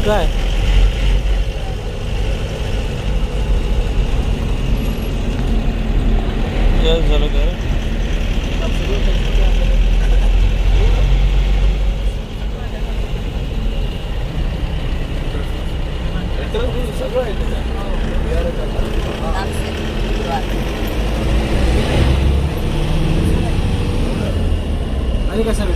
काय झालं काय सगळं आणि कसं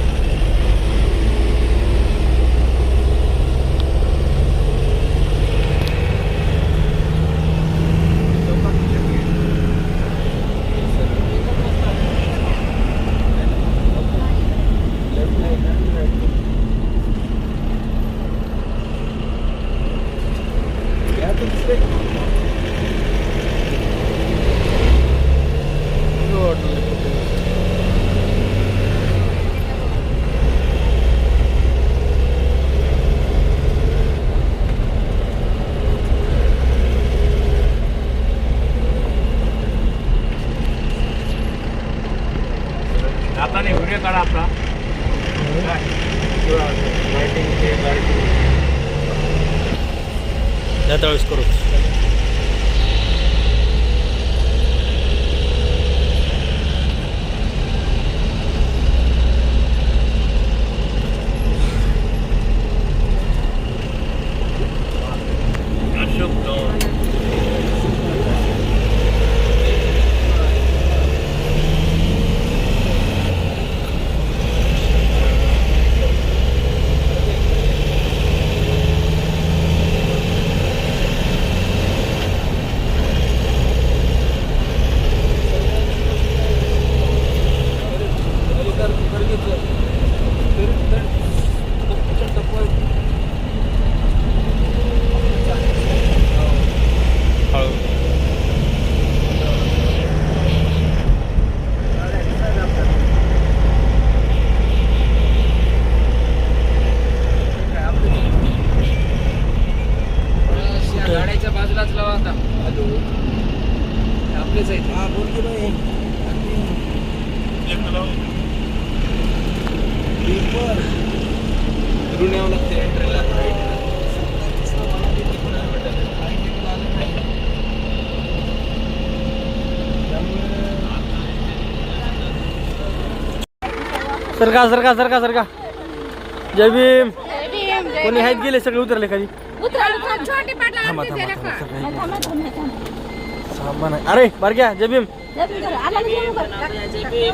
हाताने व्हिडिओ काढा आपला त्यावेळेस करू गाड्याच्या बाजूलाच लावा आता. आपलेच आहे. हा बोल की बाई फिरून यावं लागते एंट्रीला. सरका सरका सरका सरका जय भीम कोणी आहेत गेले सगळे उतरले खाली थांबा थांबा थांबा नाही अरे बारक्या जय भीम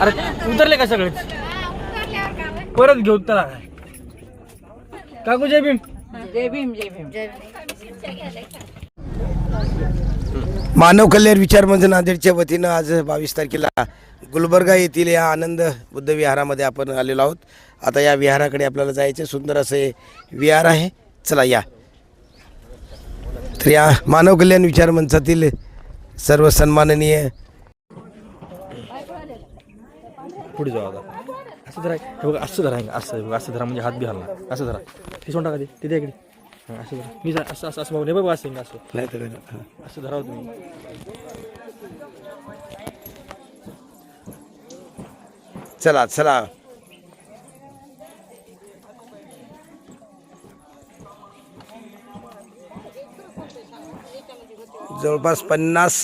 अरे उतरले का सगळे परत घेऊ त्याला काय काकू जय भीम जय भीम जय भीम. मानव कल्याण विचार मंच नांदेडच्या वतीनं आज 22 तारखेला गुलबर्गा येथील या आनंद बुद्ध विहारामध्ये आपण आलेलो आहोत. आता या विहाराकडे आपल्याला जायचे सुंदर असे विहार आहे. चला या. तर या मानव कल्याण विचार मंचातील सर्व सन्माननीय पुढे जाऊ आता असं धरा हे बघा असं धरा असं बघा असं धरा म्हणजे हात बी हलणार असं धरा ते सोडा का ते द्या इकडे असं धरा मी असं असं असं बघा हे बघा असं असं नाही तर असं धराव तुम्ही चला चला. जवळपास 50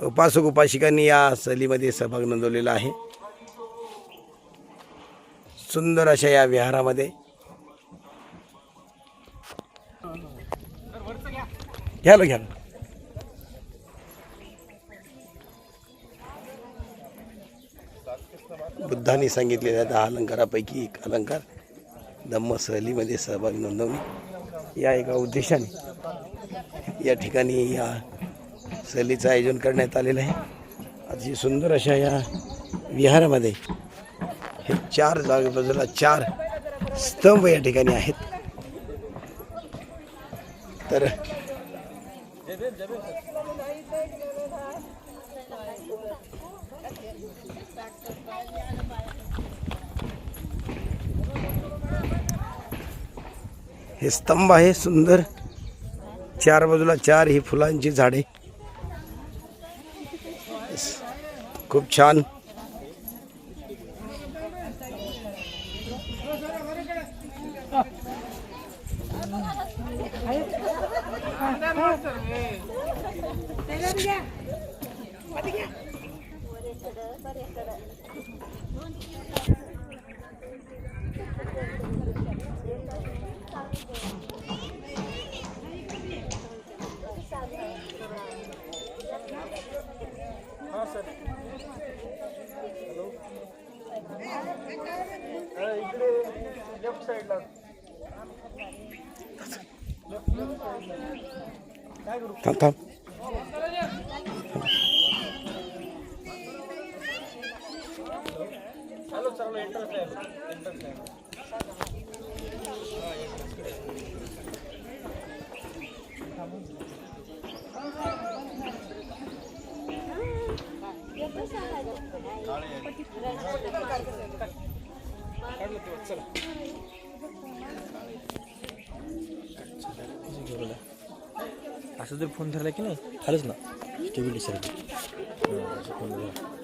उपासक उपासिकांनी या सहलीमध्ये सहभाग नोंदवलेला आहे. सुंदर अशा या विहारामध्ये घ्या घ्या. बुद्धांनी सांगितलेल्या 10 अलंकारापैकी एक अलंकार धम्म सहलीमध्ये सहभाग नोंदवणे या एका उद्देशाने या ठिकाणी या सहलीचं आयोजन करण्यात आलेलं आहे. अतिशय सुंदर अशा या विहारामध्ये हे 4 बाजूला 4 स्तंभ या ठिकाणी आहेत. तर हे स्तंभ आहे सुंदर. 4 बाजूला 4 ही फुलांची झाडे खूप छान. थांब थांब. असं जर फोन धरला की नाही खालच ना टी व्ही सर फोन बघा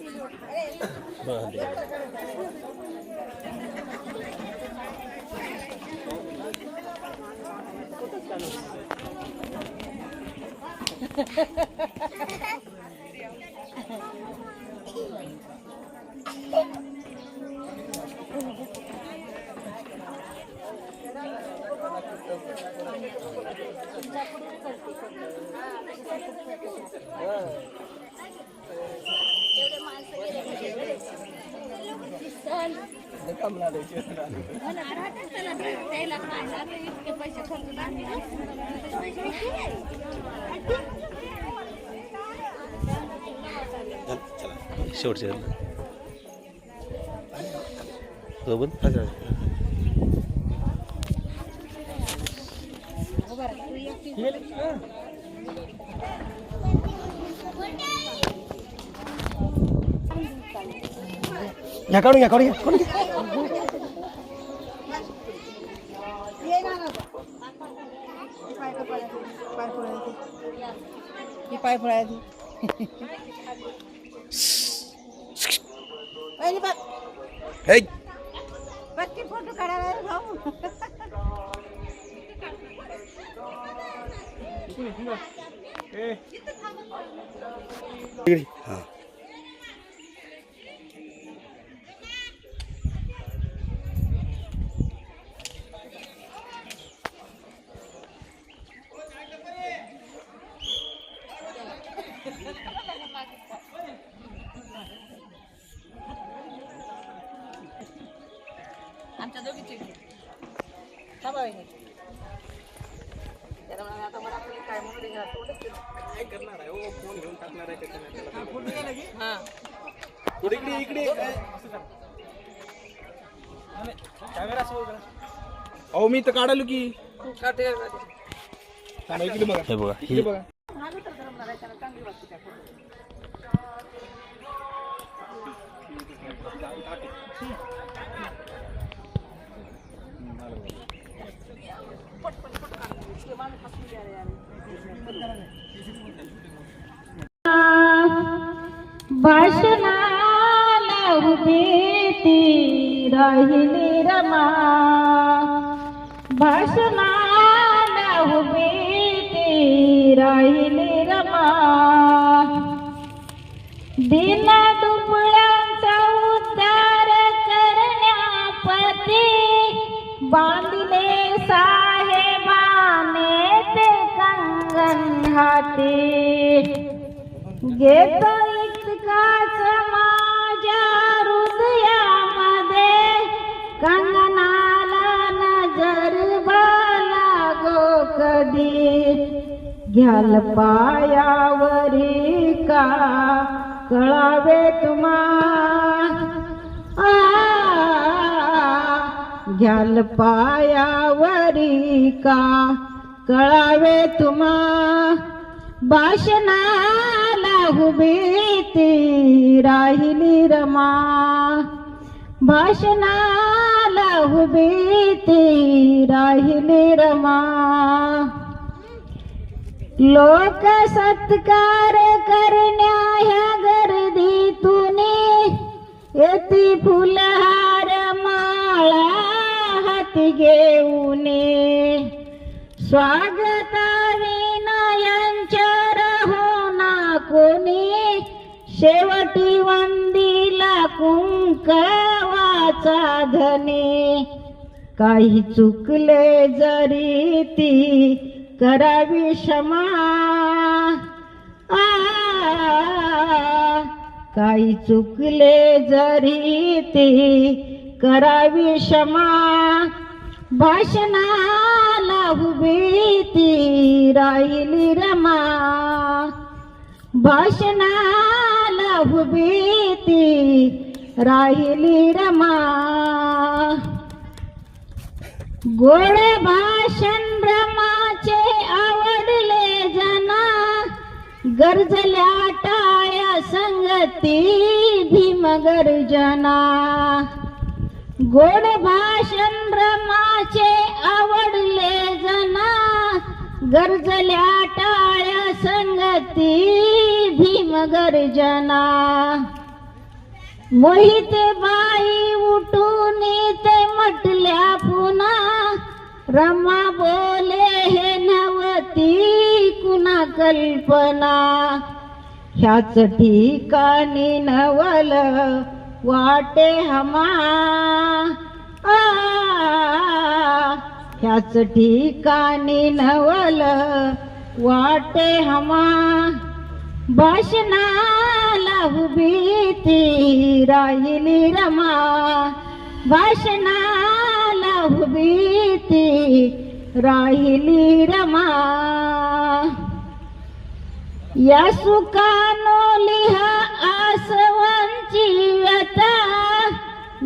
शेवटचे सोबत घ्या काढून घ्या काढून घ्या काढून घ्या. पाय फोडायची हे पत्ती फोटो काढायला भाऊ हां आमच्या दोघीची थांबा आता मला काय म्हणून काय करणार आहे ओ फोन घेऊन टाकणार आहे त्याच्यामध्ये हां इकडे इकडे कॅमेरा अहो मी तर काढालो की इकडे बघा हे बघा इकडे बघा भाषणाला उभी ती राहिली रमा भाषणाला उभी ती राहिली रमा दिन दुबळ्यांचा उद्धार करण्यापती बांधले साहेबाने ते कंगन हाती घेतो इतकाच माझ्या हृदयामध्ये कंगनाला नजर लागो कधी घ्याल पायावरी का कळावे तुम्हा घ्याल पायावरी का कळावे तुम्हा भाषणाला उभी ती राहिली रमा भाषणाला उभी ती राहिली रमा लोक सत्कार करण्या ह्या गर्दीतून येती फुलहार माळा हाती घेऊन स्वागता विनय शेवटी वंदीला कुंकवाचा धनी, काही चुकले जरी ती करावी क्षमा, काही चुकले जरी ती करावी क्षमा, भाषणाला उभी ती राहिली रमा, भाषणाला उभी ती राहिली रमा. गोड भाषण रमाचे आवडले जना, गरजल्या टाळ्या संगती भीम गर्जना. गोड भाषण रमाचे आवडले जना, गरजल्या टाळ्या संगती भीम गर्जना. मोहिते बाई उठून ते म्हटल्या पुन्हा, रमा बोले हे नवती कुणा कल्पना. ह्याच ठिकाणी नवल वाटे हमा, ह्याच ठिकाणी नवल वाटे हमा. भाषणाला उभी ती राहिली रमा, भाषणाला उभी ती राहिली रमा. या सुखानो लिहा आसवांची व्यथा,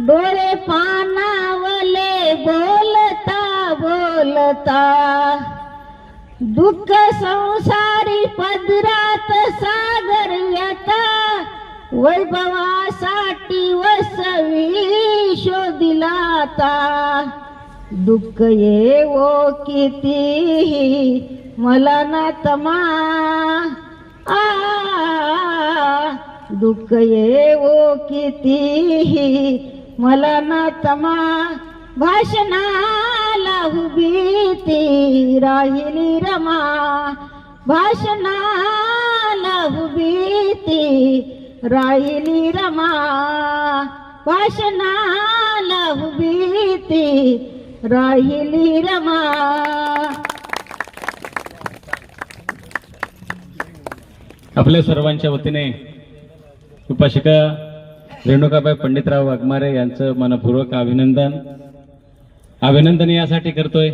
डोळे पानावले बोलता बोलता. दुःख संसारी पदरात सागर व्यथा, वैभवासाठी वसवी शोधिला आता. दुःख येवो कितीही मला ना तमा, दुःख येवो कितीही मला ना तमा. भाषणाला उभी ती राहिली रमा, भाषणाला उभी ती राहिली रमा, भाषणाला उभी ती राहिली रमा. आपल्या सर्वांच्या वतीने उपासिका रेणुकाबाई पंडितराव वाघमारे यांचं मनपूर्वक अभिनंदन यासाठी करतोय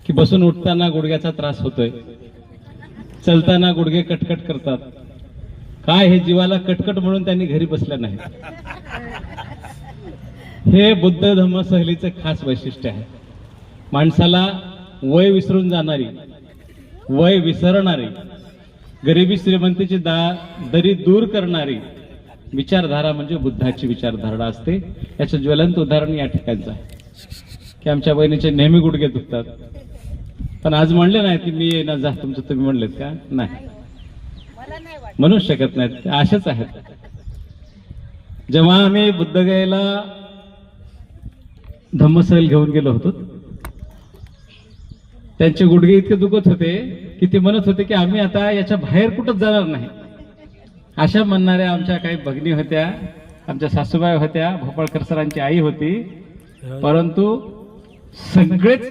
की बसून उठताना गुडघ्याचा त्रास होतोय, चलताना गुडघे कटकट करतात. काय हे जीवाला कटकट म्हणून त्यांनी घरी बसलं नाही. हे बुद्ध धम्म सहलीचं खास वैशिष्ट्य आहे. माणसाला वय विसरून जाणारी, वय विसरणारी, गरिबी श्रीमंतीची दरी दूर करणारी विचारधारा म्हणजे बुद्धाची विचारधारणा असते. याचं ज्वलंत उदाहरण या ठिकाणचं आहे की आमच्या बहिणीचे नेहमी गुडघे दुखतात, पण आज म्हणले नाही की मी येणार जा, तुमचं तुम्ही म्हणलेत का? नाही, म्हणूच शकत नाहीत, अशाच आहेत. जेव्हा आम्ही बुद्धगयेला धम्मसहल घेऊन गेलो होतो, त्यांचे गुडघे इतके दुखत होते की ते म्हणत होते की आम्ही आता याच्या बाहेर कुठंच जाणार नाही. अशा म्हणणाऱ्या आमच्या काही भगिनी होत्या, आमच्या सासूबाई होत्या, भोपाळकर सरांची आई होती, परंतु सगळेच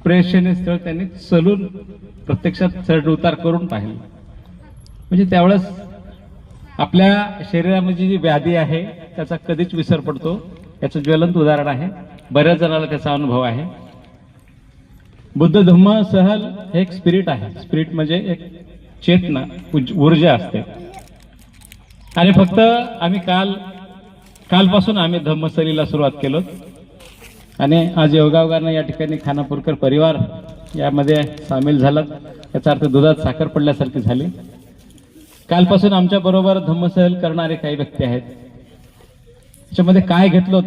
प्रेक्षणीय स्थळ त्यांनी चलून प्रत्यक्षात चढ उतार करून पाहिले. म्हणजे त्यावेळेस आपल्या शरीरामध्ये जी व्याधी आहे त्याचा कधीच विसर पडतो, याचं ज्वलंत उदाहरण आहे. बऱ्याच जणांना त्याचा अनुभव आहे. बुद्ध धम्म सहल हे एक स्पिरिट आहे. स्पिरिट म्हणजे एक चेतना, ऊर्जा असते. आणि फक्त आम्ही कालपासून आम्ही धम्मसहलीला सुरुवात केलो आणि आज योगायोगानं या ठिकाणी खानापूरकर परिवार यामध्ये सामील झाला. याचा अर्थ दुधात साखर पडल्यासारखी झाली. कालपासून आमच्या बरोबर धम्मसहल करणारे काही व्यक्ती आहेत. त्याच्यामध्ये काय घेतलो,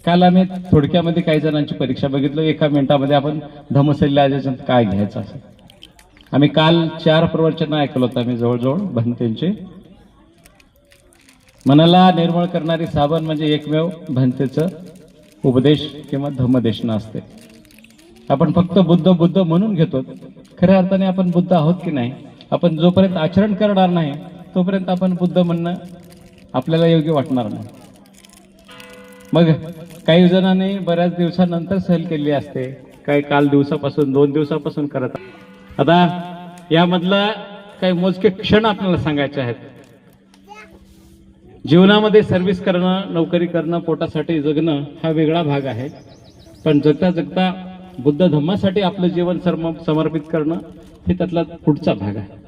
काल आम्ही थोडक्यामध्ये काही जणांची परीक्षा बघितलो. एका मिनिटामध्ये आपण धम्मसहलीला काय घ्यायचं असं. आम्ही काल 4 प्रवचन ऐकलो होतं आम्ही जवळजवळ भंतेंचे. मनाला निर्मळ करणारी साबण म्हणजे एकमेव भंतेचं उपदेश किंवा धम्मदेशना असते. आपण फक्त बुद्ध बुद्ध म्हणून घेतो, खऱ्या अर्थाने आपण बुद्ध आहोत की नाही. आपण जोपर्यंत आचरण करणार नाही तोपर्यंत आपण बुद्ध म्हणणं आपल्याला योग्य वाटणार नाही. मग काही जणांनी बऱ्याच दिवसानंतर सहल केली असते, काही काल दिवसापासून 2 दिवसापासून करत. आता यामधला काही मोजके क्षण आपल्याला सांगायचे आहेत. जीवनामध्ये सर्व्हिस करणं, नोकरी करणं, पोटासाठी जगणं हा वेगळा भाग आहे. पण जगता जगता बुद्ध धम्मासाठी आपलं जीवन समर्पित करणं हे त्यातला पुढचा भाग आहे.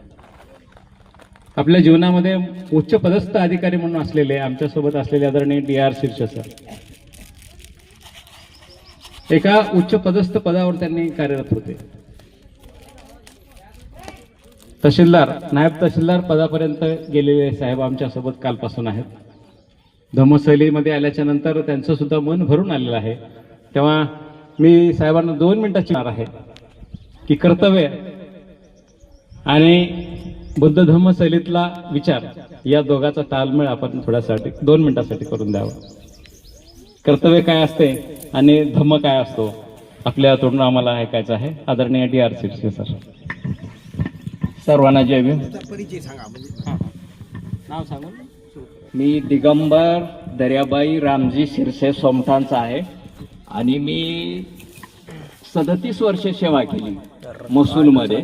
आपल्या जीवनामध्ये उच्च पदस्थ अधिकारी म्हणून असलेले आमच्यासोबत असलेले आदरणीय DR शिर्षे सर एका उच्च पदस्थ पदावर त्यांनी कार्यरत होते. तहसीलदार, नायब तहसीलदार पदापर्यंत गेलेले साहेब आमच्यासोबत कालपासून आहेत. धम्मसहलीमध्ये आल्याच्या नंतर त्यांचं सुद्धा मन भरून आलेलं आहे. तेव्हा मी साहेबांना 2 मिनिटाची आहे की कर्तव्य आणि बुद्ध धम्म शैलीतला विचार या दोघाचा ताळमेळ आपण थोड्यासाठी 2 मिनिटासाठी करून द्यावा. कर्तव्य काय असते आणि धम्म काय असतो आपल्या तोंडून आम्हाला ऐकायचं आहे. आदरणीय DR शिर्षे सर. सर्वांना जय भीम. नाव सांगून. मी दिगंबर दर्याबाई रामजी शिरसे सोमठाणचा आहे आणि मी 37 वर्षे सेवा केली महसूलमध्ये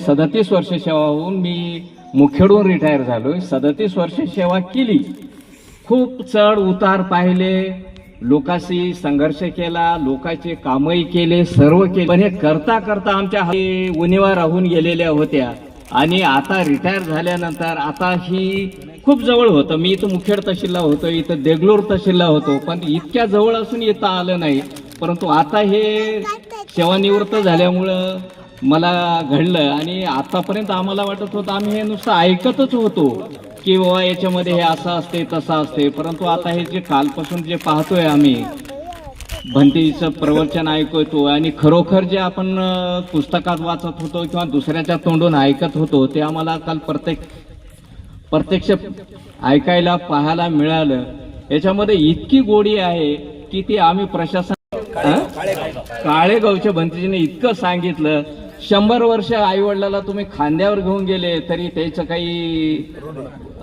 37 वर्षे सेवा होऊन मी मुखेडून रिटायर झालोय. 37 वर्षे सेवा केली. खूप चढ उतार पाहिले, लोकांशी संघर्ष केला, लोकांचे कामही केले, सर्व केले. पण हे करता करता आमच्या उणीवा राहून गेलेल्या होत्या आणि आता रिटायर झाल्यानंतर आता ही खूप जवळ होतं. मी इथं मुखेड तहसीलला होतो, इथं देगलूर तहसीलला होतो, पण इतक्या जवळ असून येता आलं नाही. परंतु आता हे सेवानिवृत्त झाल्यामुळं मला घडलं आणि आतापर्यंत आम्हाला वाटत होतं आम्ही हे नुसतं ऐकतच होतो की बाबा याच्यामध्ये हे असं असते तसं असते. परंतु आता हे जे कालपासून जे पाहतोय आम्ही भंतीचं प्रवचन ऐकतो आणि खरोखर जे आपण पुस्तकात वाचत होतो किंवा दुसऱ्याच्या तोंडून ऐकत होतो ते आम्हाला काल प्रत्यक्ष ऐकायला पाहायला मिळालं. याच्यामध्ये इतकी गोडी आहे की ती आम्ही प्रशासन काळेगावच्या भंतीजीने इतकं सांगितलं. 100 वर्ष आईवडिलाला तुम्ही खांद्यावर घेऊन गेले तरी त्याचं काही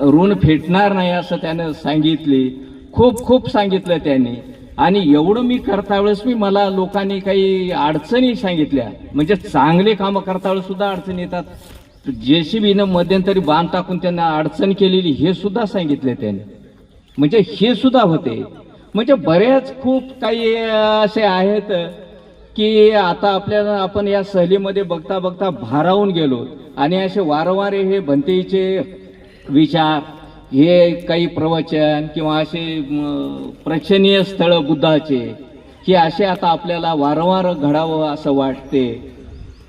ऋण फेटणार नाही असं त्यानं सांगितले. खूप सांगितलं त्यांनी. आणि एवढं मी करता वेळेस मला लोकांनी काही अडचणी सांगितल्या, म्हणजे चांगले कामं करता वेळेस सुद्धा अडचणी येतात. JCBनं मध्यंतरी बांध टाकून त्यांना अडचण केलेली हे सुद्धा सांगितले त्यांनी. म्हणजे हे सुद्धा होते. म्हणजे बरेच खूप काही असे आहेत की आता आपण या सहलीमध्ये बघता बघता भारावून गेलो आणि असे वारंवार हे भंतेचे विचार, हे काही प्रवचन किंवा असे प्रेक्षणीय स्थळ बुद्धाचे हे असे आता आपल्याला वारंवार घडावं असं वाटते.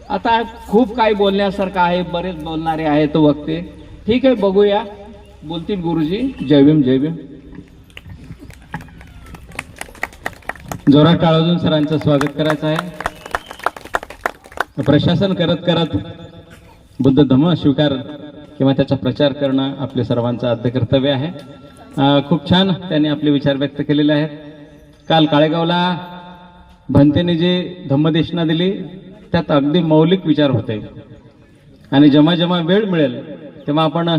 आता खूप काही बोलण्यासारखं आहे, बरेच बोलणारे आहेत वक्ते. ठीक आहे, बघूया बोलतील गुरुजी. जय भीम. जय भीम. जोरात टाळून सरांचं स्वागत करायचं आहे. प्रशासन करत बुद्ध धम्म स्वीकार किंवा त्याचा प्रचार करणं आपले सर्वांचं आद्य कर्तव्य आहे. खूप छान त्यांनी आपले विचार व्यक्त केलेले आहेत. काल काळेगावला भंतेने जे धम्मदेशना दिली त्यात अगदी मौलिक विचार होते आणि जेव्हा वेळ मिळेल तेव्हा आपण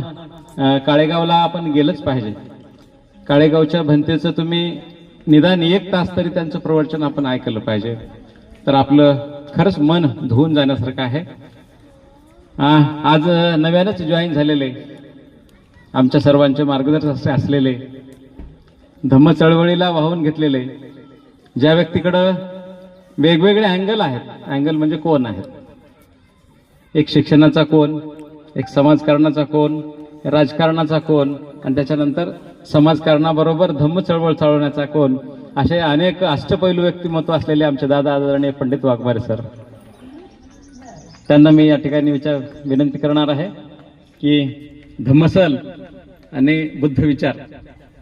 काळेगावला आपण गेलंच पाहिजे. काळेगावच्या भंतेचं तुम्ही निदान 1 तास तरी त्यांचं प्रवचन आपण ऐकलं पाहिजे, तर आपलं खरंच मन धुवून जाण्यासारखं आहे. आज नव्यानंच जॉईन झालेले आमच्या सर्वांचे मार्गदर्शक असलेले धम्म चळवळीला वाहून घेतलेले ज्या व्यक्तीकडं वेगवेगळे अँगल आहेत, अँगल म्हणजे कोण आहेत, एक शिक्षणाचा कोण, एक समाजकारणाचा कोण, राजकारणाचा कोण आणि त्याच्यानंतर समाजकारणाबरोबर धम्म चळवळ चालवण्याचा कोण, असे अनेक अष्टपैलू व्यक्तिमत्व असलेले आमचे दादा आदरणीय पंडित वाघमारे सर, त्यांना मी या ठिकाणी विनंती करणार आहे की धम्मसल आणि बुद्ध विचार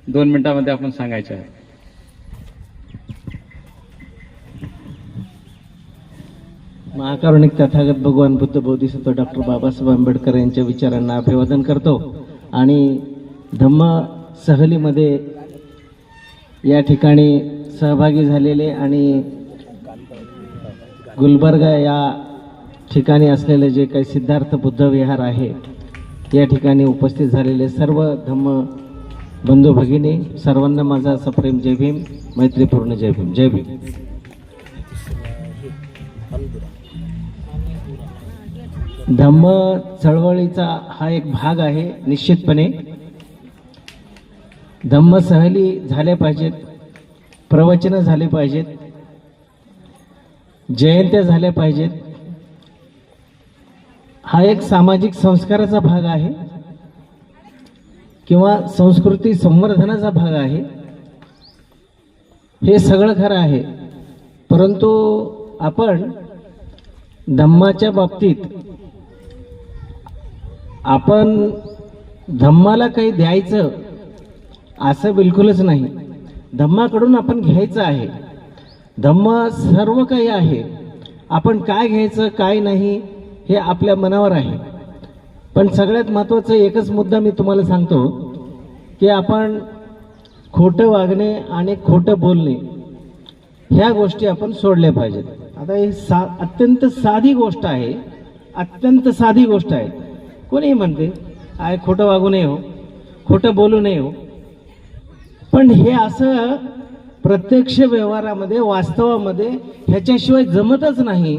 2 मिनिटांमध्ये आपण सांगायचे आहे. महाकारुणिक तथागत भगवान बुद्ध बोधिसत्व डॉक्टर बाबासाहेब आंबेडकर यांच्या विचारांना अभिवादन करतो आणि धम्म सहलीमध्ये या ठिकाणी सहभागी झालेले आणि गुलबर्गा या ठिकाणी असलेले जे काही सिद्धार्थ बुद्ध विहार आहे या ठिकाणी उपस्थित झालेले सर्व धम्म बंधू भगिनी सर्वांना माझा सप्रेम जय भीम, मैत्रीपूर्ण जय भीम. जय भीम. धम्म चळवळीचा हा एक भाग आहे. निश्चितपणे धम्म सहली झाल्या पाहिजेत, प्रवचनं झाले पाहिजेत, जयंत्या झाल्या पाहिजेत. हा एक सामाजिक संस्काराचा भाग आहे किंवा संस्कृती संवर्धनाचा भाग आहे. हे सगळं खरं आहे, परंतु आपण धम्माच्या बाबतीत आपण धम्माला काही द्यायचं असं बिलकुलच नाही. धम्माकडून आपण घ्यायचं आहे. धम्म सर्व काही आहे. आपण काय घ्यायचं काय नाही हे आपल्या मनावर आहे. पण सगळ्यात महत्त्वाचं एकच मुद्दा मी तुम्हाला सांगतो की आपण खोटं वागणे आणि खोटं बोलणे ह्या गोष्टी आपण सोडल्या पाहिजेत. आता ही अत्यंत साधी गोष्ट आहे, अत्यंत साधी गोष्ट आहे. कोणीही म्हणते आहे खोटं वागू नये हो, खोटं बोलू नये हो, पण हे असं प्रत्यक्ष व्यवहारामध्ये वास्तवामध्ये ह्याच्याशिवाय जमतच नाही.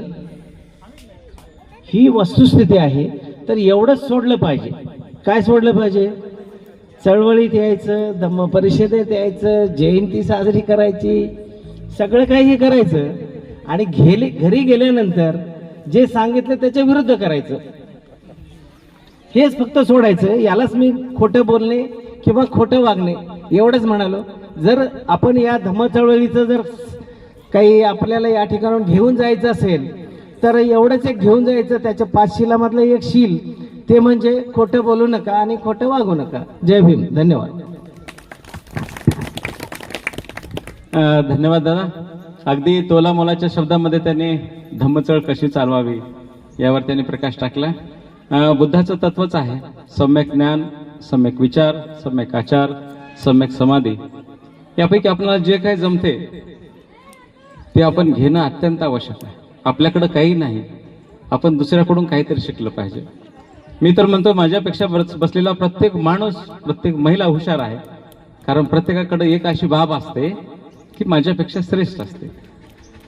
ही वस्तुस्थिती आहे. तर एवढंच सोडलं पाहिजे. काय सोडलं पाहिजे? चळवळीत यायचं, धम्म परिषदेत यायचं, जयंती साजरी करायची, सगळं काही करायचं आणि घरी गेल्यानंतर जे सांगितलं त्याच्या विरुद्ध करायचं. हेच फक्त सोडायचं. यालाच मी खोटं बोलणे किंवा खोटं वागणे एवढंच म्हणालो. जर आपण या धम्म चळवळीचं जर काही आपल्याला या ठिकाणून घेऊन जायचं असेल तर एवढंच एक घेऊन जायचं. त्याच्या 5 शिलामधलं एक शील ते म्हणजे खोटं बोलू नका आणि खोटं वागू नका. जय भीम. धन्यवाद. धन्यवाद दादा. अगदी तोलामोलाच्या शब्दामध्ये त्यांनी धम्मचळ कशी चालवावी यावर त्यांनी प्रकाश टाकला. बुद्धाचं तत्वच आहे सम्यक ज्ञान, सम्यक विचार, सम्यक आचार, सम्यक समाधी. यापैकी आपल्याला जे काही जमते ते आपण घेणं अत्यंत आवश्यक आहे. आपल्याकडं काही नाही, आपण दुसऱ्याकडून काहीतरी शिकलं पाहिजे. मी तर म्हणतो माझ्यापेक्षा बसलेला प्रत्येक माणूस, प्रत्येक महिला हुशार आहे. कारण प्रत्येकाकडे एक अशी बाब असते की माझ्यापेक्षा श्रेष्ठ असते.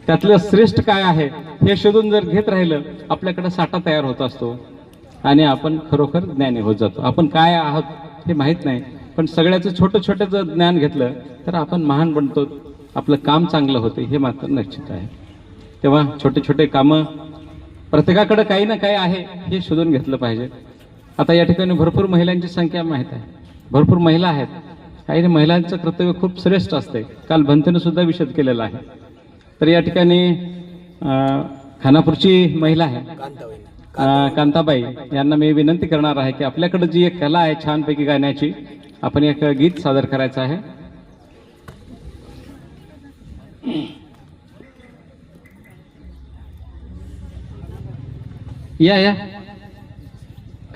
त्यातलं श्रेष्ठ काय आहे हे शोधून जर घेत राहिलं आपल्याकडे साठा तयार होत असतो आणि आपण खरोखर ज्ञानी होत जातो. आपण काय आहोत हे माहीत नाही, पण सगळ्याचं छोटं छोटं जर ज्ञान घेतलं तर आपण महान बनतो, आपलं काम चांगलं होते हे मात्र निश्चित आहे. तेव्हा छोटे छोटे कामं प्रत्येकाकडे काही ना काही आहे हे शोधून घेतलं पाहिजे. आता या ठिकाणी भरपूर महिलांची संख्या माहीत आहे, भरपूर महिला आहेत. काही महिलांचं कर्तव्य खूप श्रेष्ठ असते. काल भंतेनं सुद्धा विशद केलेला आहे. तर या ठिकाणी खानापूरची महिला आहे कांताबाई यांना मी विनंती करणार आहे की आपल्याकडे जी एक कला आहे छानपैकी गाण्याची, आपण एक गीत सादर करायचं आहे. या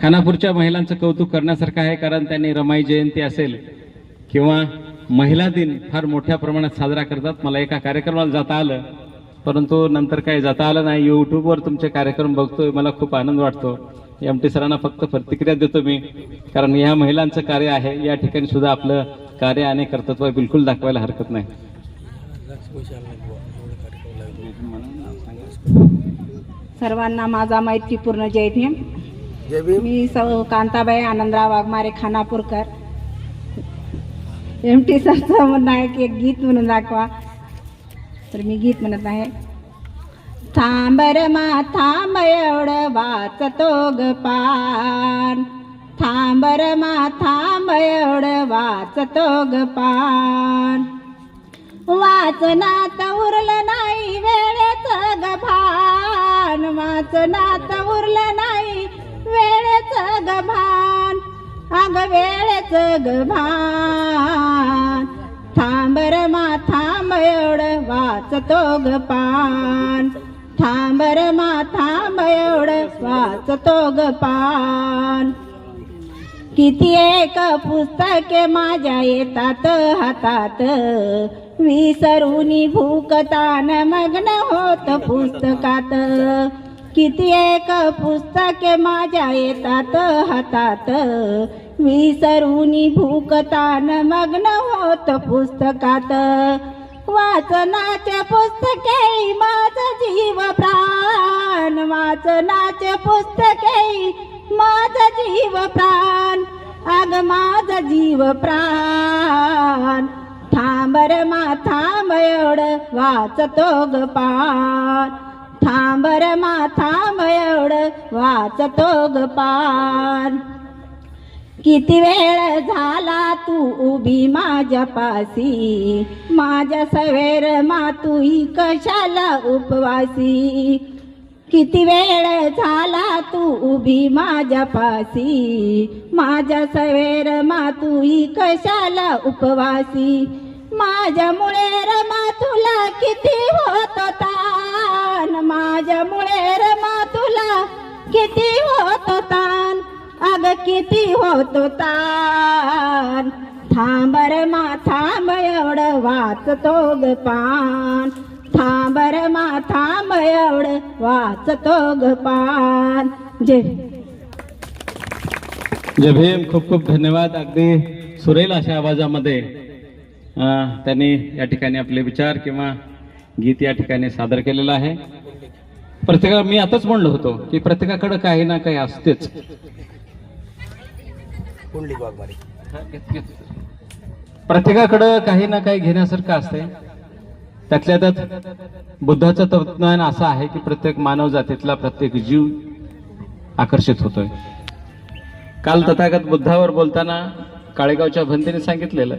खानापूरच्या महिलांचं कौतुक करण्यासारखं आहे. कारण त्यांनी रमाई जयंती असेल किंवा महिला दिन फार मोठ्या प्रमाणात साजरा करतात. मला एका कार्यक्रमाला जाता आलं, परंतु नंतर काही जाता आलं नाही. यूट्यूबवर तुमचे कार्यक्रम बघतोय, मला खूप आनंद वाटतो. MT सरांना फक्त प्रतिक्रिया देतो मी, कारण या महिलांचं कार्य आहे. या ठिकाणी सुद्धा आपलं कार्य आणि कर्तृत्व बिलकुल दाखवायला हरकत नाही. सर्वांना माझा मैत्रीपूर्ण जय भीम. मी कांताबाई आनंदराव वाघमारे खानापूरकर. MT सरचं म्हणणं आहे की एक गीत म्हणून दाखवा, तर मी गीत म्हणत आहे. थांबर मा थांब एवढं वाचतो ग पान, थांबर मा थांब एवढं वाचतो ग पान, वाचनात उरलं नाही वेळेचं ग भान, वाचनात उरलं नाही वेळेचं ग भान, अग वेळेचं ग भान, थांबर मा थांब एवढं वाचतो ग पान, थांबर मा थांब एवढं वाचतो ग पान. किती एक पुस्तके माझ्या येतात हातात, विसरूनी भूकतान मग्न होत पुस्तकात, किती एक पुस्तके माझ्या येतात हातात, विसरून भूकतान मग्न होत पुस्तकात. वाचनाचे पुस्तके माझा जीव प्राण, वाचनाचे पुस्तके माझा जीव प्राण, अग माझा जीव प्राण. थांब रे मा थांब एवढं वाचतो ग पान, थांब रे मा थांब एवढं वाचतो ग पान. किती वेळ झाला तू उभी माझ्या पासी, माझ्या सवेर मा तूही कशाला उपवासी. किती वेळ झाला तू उभी माझ्या पासी, माझ्या सवेर मा तूही कशाला उपवासी. माझ्यामुळे रमा तुला किती होत ताण, माझ्यामुळे रमा तुला किती होत ताण, अग किती होतो ताण. थांब रमा थांब एवढं वाचतो ग पान, थांब रमा थांब एवढं वाचतो ग पान. जय जय भीम. खूप खूप धन्यवाद. अगदी सुरेल अशा आवाजामध्ये त्यांनी या ठिकाणी आपले विचार किंवा गीत या ठिकाणी सादर केलेलं आहे. प्रत्येका मी आताच म्हणलो होतो की प्रत्येकाकडे काही ना काही असतेच. प्रत्येकाकडं काही ना काही घेण्यासारखं असते. त्यातल्या त्यात बुद्धाचं तत्वज्ञान असं आहे की प्रत्येक मानव जातीतला प्रत्येक जीव आकर्षित होतोय. काल तथागत बुद्धावर बोलताना काळेगावच्या भंतीने सांगितलेलं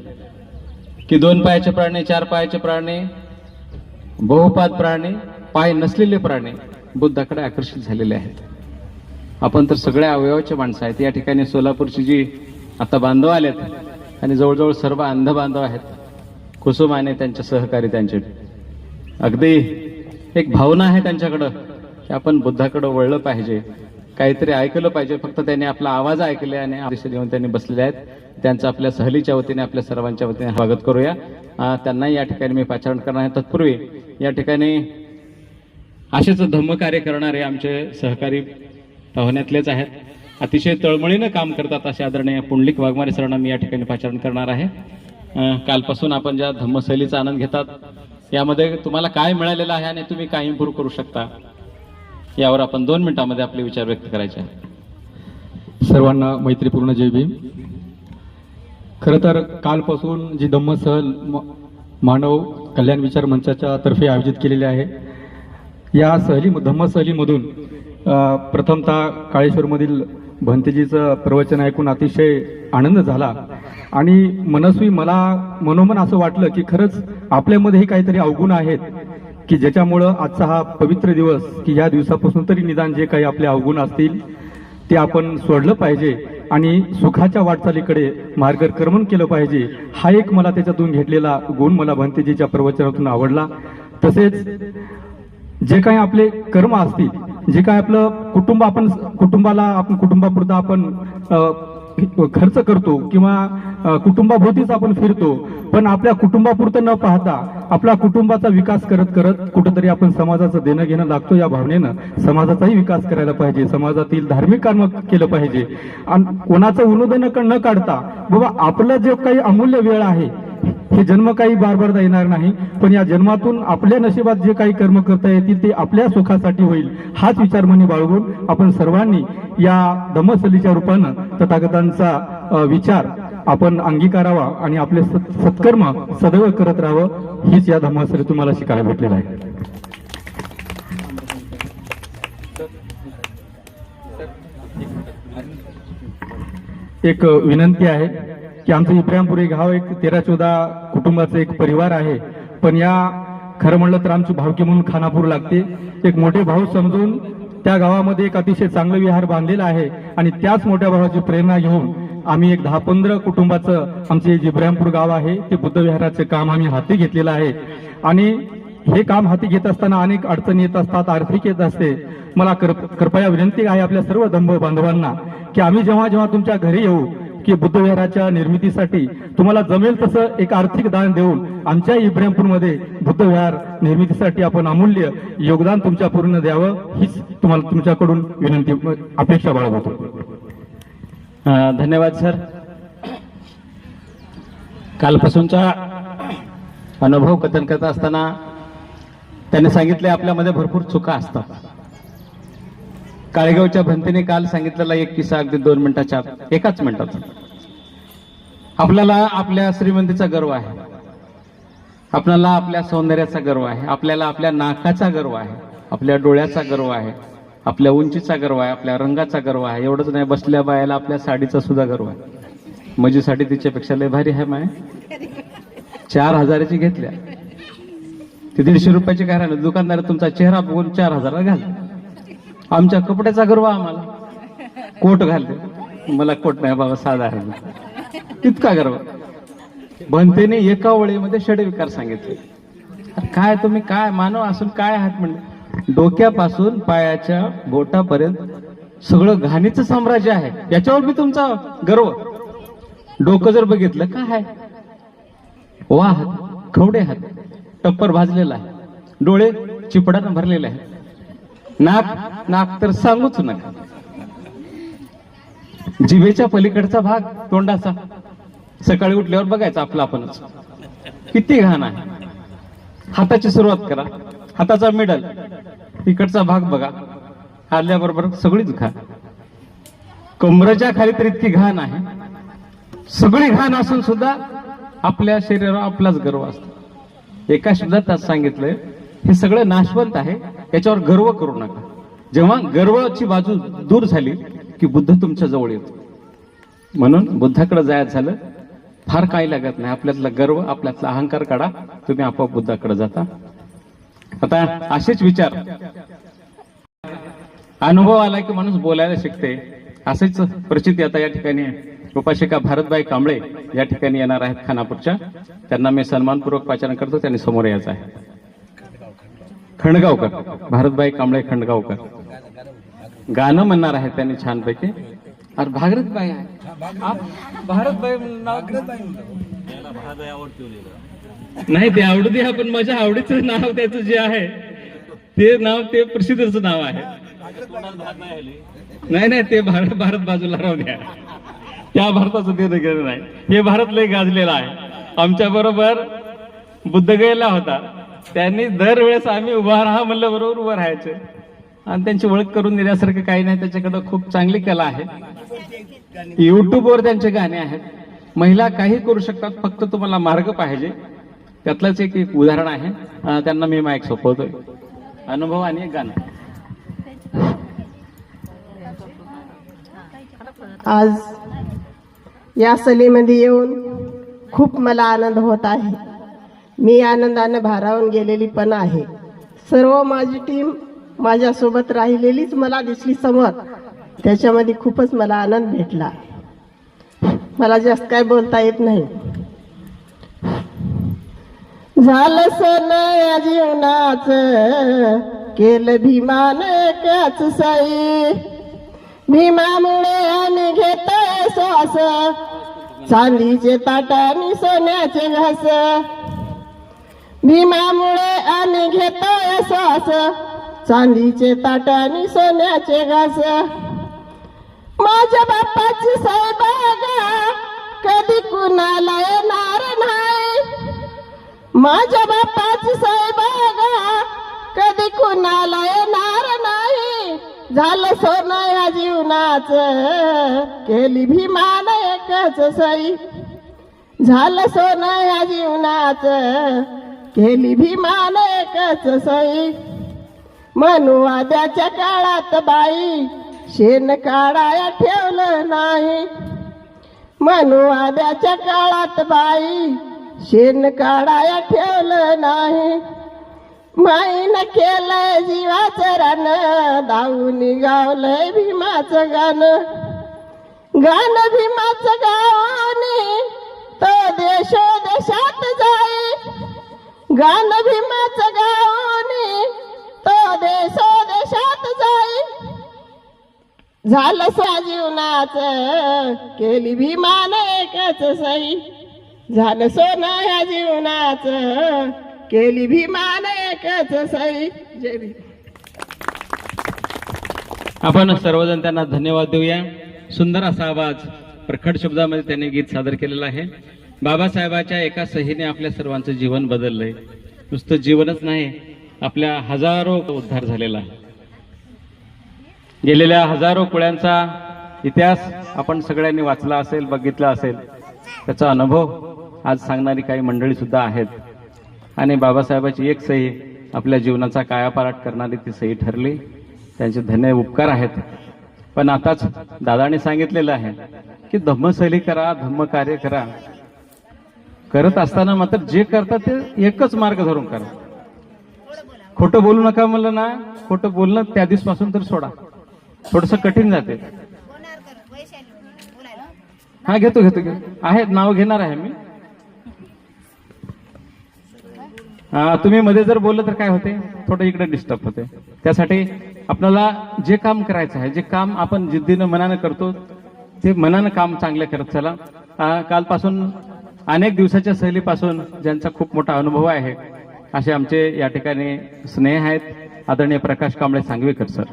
की 2 पायाचे प्राणी, 4 पायाचे प्राणी, बहुपाद प्राणी, पाय नसलेले प्राणी बुद्धाकडे आकर्षित झालेले आहेत. आपण तर सगळ्या अवयवाचे माणसं आहेत. या ठिकाणी सोलापूरची जी आता बांधव आलेत आणि जवळजवळ सर्व अंध बांधव आहेत, कुसुम आणि त्यांचे सहकारी, त्यांचे अगदी एक भावना आहे त्यांच्याकडं की आपण बुद्धाकडं वळलं पाहिजे, काहीतरी ऐकलं पाहिजे. फक्त त्यांनी आपला आवाज ऐकले आणि आदेश देऊन त्यांनी बसलेले आहेत. त्यांचं आपल्या सहलीच्या वतीने, आपल्या सर्वांच्या वतीने स्वागत करूया. त्यांनाही या ठिकाणी मी पाचारण करणार आहे. तत्पूर्वी या ठिकाणी असेच धम्मकार्य करणारे आमचे सहकारी पाहुण्यातलेच आहेत, अतिशय तळमळीनं काम करतात असे आदरणीय पुंडलिक वाघमारे सरांना मी या ठिकाणी पाचारण करणार आहे. कालपासून आपण ज्या धम्मसैलीचा आनंद घेतात यामध्ये तुम्हाला काय मिळालेलं आहे आणि तुम्ही काय इम्प्रूव्ह करू शकता यावर आपण 2 मिनिटांमध्ये आपले विचार व्यक्त करायचे आहेत. सर्वांना मैत्रीपूर्ण जय भीम. खरं तर कालपासून जी धम्मसहल मानव कल्याण विचार मंचाच्या तर्फे आयोजित केलेली आहे, या धम्मसहलीमधून प्रथमतः काळेश्वरमधील भंतेजीचं प्रवचन ऐकून अतिशय आनंद झाला आणि मनस्वी मला मनोमन असं वाटलं की खरंच आपल्यामध्येही काहीतरी अवगुण आहेत की ज्याच्यामुळं आजचा हा पवित्र दिवस, की या दिवसापासून तरी निदान जे काही आपले अवगुण असतील ते आपण सोडलं पाहिजे आणि सुखाच्या वाटचालीकडे मार्गक्रमण केलं पाहिजे. हा एक मला त्याच्यातून घेतलेला गुण मला भंतेजीच्या प्रवचनातून आवडला. तसेच जे काही आपले कर्म असतील, जे काही आपलं कुटुंबापुरता आपण खर्च करतो किंवा कुटुंबाभोवतीच आपण फिरतो, पण आपल्या कुटुंबापुरतं न पाहता आपला कुटुंबाचा विकास करत करत कुठंतरी आपण समाजाचं देणं घेणं लागतो. या भावनेनं समाजाचाही विकास करायला पाहिजे, समाजातील धार्मिक काम केलं पाहिजे आणि कोणाचं उन्नोदन न काढता बाबा आपलं जे काही अमूल्य वेळ आहे, हे जन्म काही बारबारदा येणार नाही, पण या जन्मातून आपल्या नशिबात जे काही कर्म करता येतील ते आपल्या सुखासाठी होईल, हाच विचार मनी बाळगून आपण सर्वांनी या धम्मसलीच्या रूपानं तथागतांचा विचार आपण अंगीकारावा आणि आपले सत्कर्म सदैव करत राहावं, हीच या धम्मसली तुम्हाला शिकायला भेटलेलं आहे. एक विनंती आहे की आमचं इब्राहिमपुरी गाव एक 13-14 कुटुंबाचं एक परिवार आहे, पण या खरं म्हणलं तर आमची भावकी म्हणून खानापूर लागते. एक मोठे भाऊ समजून त्या गावामध्ये एक अतिशय चांगलं विहार बांधलेलं आहे आणि त्याच मोठ्या भावाची प्रेरणा घेऊन आम्ही एक 10-15 कुटुंबाचं आमचे जे इब्राहिमपूर गाव आहे ते बुद्ध विहाराचे काम आम्ही हाती घेतलेलं आहे. आणि हे काम हाती घेत असताना अनेक अडचणी येत असतात, आर्थिक येत असते. मला कृपया विनंती आहे आपल्या सर्व धम्म बांधवांना की आम्ही जेव्हा जेव्हा तुमच्या घरी येऊ की बुद्धविहाराच्या निर्मितीसाठी तुम्हाला जमेल तसं एक आर्थिक दान देऊन आमच्या इब्राहिमपूरमध्ये बुद्धविहार निर्मितीसाठी आपण अमूल्य योगदान तुमच्या पूर्ण द्यावं हीच तुम्हाला तुमच्याकडून विनंती अपेक्षा बाळगतो. धन्यवाद सर. कालपासूनचा अनुभव कथन करत असताना त्यांनी सांगितले आपल्यामध्ये भरपूर चुका असतात. काळेगावच्या भंतीने काल सांगितलेला एक किस्सा अगदी 2 मिनिटाच्या एकाच मिनिटात. आपल्याला आपल्या श्रीमंतीचा गर्व आहे, आपल्याला आपल्या सौंदर्याचा गर्व आहे, आपल्याला आपल्या नाकाचा गर्व आहे, आपल्या डोळ्याचा गर्व आहे, आपल्या उंचीचा गर्व आहे, आपल्या रंगाचा गर्व आहे. एवढंच नाही, बसल्या बायाला आपल्या साडीचा सुद्धा गर्व आहे. माझी साडी तिच्यापेक्षा लय भारी आहे. माय 4,000ची घेतल्या, ती 150 रुपयाची काय राहिलं. दुकानदार तुमचा चेहरा बघून 4,000 घाल. आमच्या कपड्याचा गर्व आम्हाला. कोट घालते, मला कोट नाही बाबा, साधा आहे. इतका गर्व. भंतेने एका ओळीमध्ये षडविकार सांगितले. काय तुम्ही काय मानव असून काय आहात म्हणले. डोक्यापासून पायाच्या बोटापर्यंत सगळं घाणीचं साम्राज्य आहे, याच्यावर मी तुमचा गर्व. डोकं जर बघितलं काय आहे, वा हात, खवडे हात, टप्पर भाजलेला आहे, डोळे चिपडानं भरलेले आहेत, नाक तर सांगूच नका. जिभेच्या पलीकडचा भाग तोंडाचा सकाळी उठल्यावर बघायचा आपला आपणच, किती घाण आहे. हाताची सुरुवात करा, हाताचा मिडल इकडचा भाग बघा, आल्याबरोबर सगळीच घाण. कमरेच्या खाली तर इतकी घाण आहे. सगळी घाण असून सुद्धा आपल्या शरीरावर आपलाच गर्व असतो. एका शब्दात आज सांगितलंय, हे सगळं नाशवंत आहे, याच्यावर गर्व करू नका. जेव्हा गर्वाची बाजू दूर झाली की बुद्ध तुमच्या जवळ येतो. म्हणून बुद्धाकडे जायचं झालं फार काही लागत नाही. आपल्यातला गर्व, आपल्यातला अहंकार काढा, तुम्ही आपोआप बुद्धाकडे जाता. आता असेच विचार, अनुभव आला की माणूस बोलायला शिकते. असेच प्रचिती आता या ठिकाणी उपासिका भारतबाई कांबळे या ठिकाणी येणार आहेत खानापूरच्या. त्यांना मी सन्मानपूर्वक पाचारण करतो, त्यांनी समोर यायचं आहे. खंडगावकर, भारतबाई कांबळे खंडगावकर गाणं म्हणणार आहेत त्यांनी छानपैकी. अरे भारतबाई आहे, भारतबाई नाही ते आवडू द्या, पण माझ्या आवडीचं नाव त्याचं जे आहे ते नाव ते प्रसिद्धच नाव आहे. नाही ते भारत बाजूला राहू द्या, त्या भारताचं देणं घेणं नाही. हे भारत लय गाजलेला आहे. आमच्या बरोबर बुद्धगयेला होता, त्यांनी दरवेळेस आम्ही उभा राहा म्हणलं बरोबर उभं राहायचे. आणि त्यांची ओळख करून देण्यासारखं काही नाही. त्याच्याकडे खूप चांगली कला आहे. युट्यूबवर त्यांचे गाणे आहेत. महिला काही करू शकतात, फक्त तुम्हाला मार्ग पाहिजे. त्यातलंच एक उदाहरण आहे. त्यांना मी माईक सोपवतोय. अनुभव आणि एक गाणं. आज या सहलीमध्ये येऊन खूप मला आनंद होत आहे. मी आनंदाने भारावून गेलेली पण आहे. सर्व माझी टीम माझ्यासोबत राहिलेलीच मला दिसली समोर. त्याच्यामध्ये खूपच मला आनंद भेटला. मला जास्त काय बोलता येत नाही. झालं सोनं जीवनाचं, केलं भीमान काच साई. भीमामुळे आणि घेतोय श्वास, चांदीचे ताटानी सोन्याचे घास. भीमामुळे आणि घेतोय श्वास, चांदीचे ताटानी सोन्याचे घास. माझ्या बाप्पाची साईबागा कधी कुणाला येणार नाही. माझ्या बाप्पाची साईबागा कधी कुणाला येणार नाही. झालं सोनं या जीवनाचं, केली भीमान एकच सई. झालं सोनं या जीवनाचं, केली भीमान एकच सई. मनुवाद्याच्या काळात बाई शेण काढाया ठेवलं नाही. मनुवाद्याच्या काळात बाई शेण काढाया ठेवलं नाही. माईनं केलंय जीवाचं रान, दाऊन गावलंय भीमाचं गाणं. गाणं भीमाचं गावाने तो देशात जाई. गाणं भीमाचं गावाने तो देशात जाई. झालं जीवनाच केली भीमान एकच सई, झालं सोनं ह्या जीवनाच केली भीमान एकच सई. जय भीम. आपण सर्वजण त्यांना धन्यवाद देऊया. सुंदर असा आवाज प्रखट शब्दामध्ये त्यांनी गीत सादर केलेलं आहे. बाबासाहेबाच्या एका सहीने आपल्या सर्वांचं जीवन बदललंय. नुसतं जीवनच नाही, आपल्या हजारो उद्धार झालेला आहे. गेलेल्या हजारो कुळ्यांचा इतिहास आपण सगळ्यांनी वाचला असेल, बघितला असेल. त्याचा अनुभव आज सांगणारी काही मंडळी सुद्धा आहेत. आणि बाबासाहेबाची एक सही आपल्या जीवनाचा कायापालट करणारी ती सही ठरली. त्यांचे धन्य उपकार आहेत. पण आताच दादाने सांगितलेलं आहे की धम्मसैली करा, धम्मकार्य करा. करत असताना मात्र जे करतात ते एकच मार्ग धरून करा. खोटं बोलू नका म्हणलं ना, खोटं बोलणं त्या दिवसापासून तर सोडा. थोडस कठीण जाते. हा घेतो आहे, नाव घेणार आहे मी. तुम्ही मध्ये जर बोललं तर काय होते, थोडं इकडे डिस्टर्ब होते. त्यासाठी आपल्याला जे काम करायचं आहे, जे काम आपण जिद्दीनं मनानं करतो ते मनानं काम चांगलं करत चला. कालपासून अनेक दिवसाच्या सहलीपासून ज्यांचा खूप मोठा अनुभव आहे असे आमचे या ठिकाणी स्नेह आहेत. आदरणीय प्रकाश कांबळे सांगवीकर सर.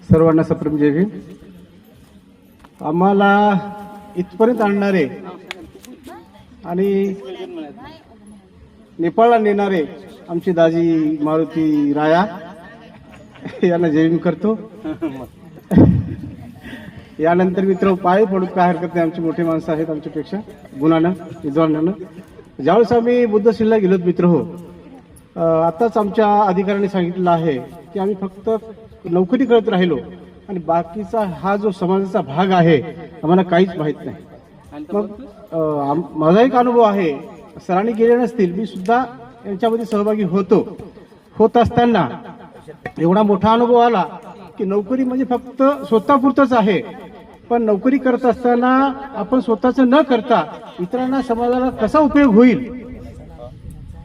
सर्वांना सप्रेम जय भीम. आम्हाला इथपर्यंत आणणारे आणि नेपाळला नेणारे आमची दाजी मारुती राया यांना जय भीम करतो. यानंतर मित्र पाय पडून काय हरकत नाही, आमची मोठी माणसं आहेत आमच्यापेक्षा गुणानं विद्वानानं. ज्यावेळेस आम्ही बुद्धशिलला गेलोत मित्र हो, आताच आमच्या अधिकाऱ्यांनी सांगितलं आहे की आम्ही फक्त नोकरी करत राहिलो आणि बाकीचा हा जो समाजाचा भाग आहे आम्हाला काहीच माहीत नाही. मग माझा एक अनुभव आहे, सरांनी गेले नसतील, मी सुद्धा यांच्यामध्ये सहभागी होत असताना एवढा मोठा अनुभव आला की नोकरी म्हणजे फक्त स्वतःपुरतंच आहे. पण नोकरी करत असताना आपण स्वतःचं न करता इतरांना, समाजाला कसा उपयोग होईल,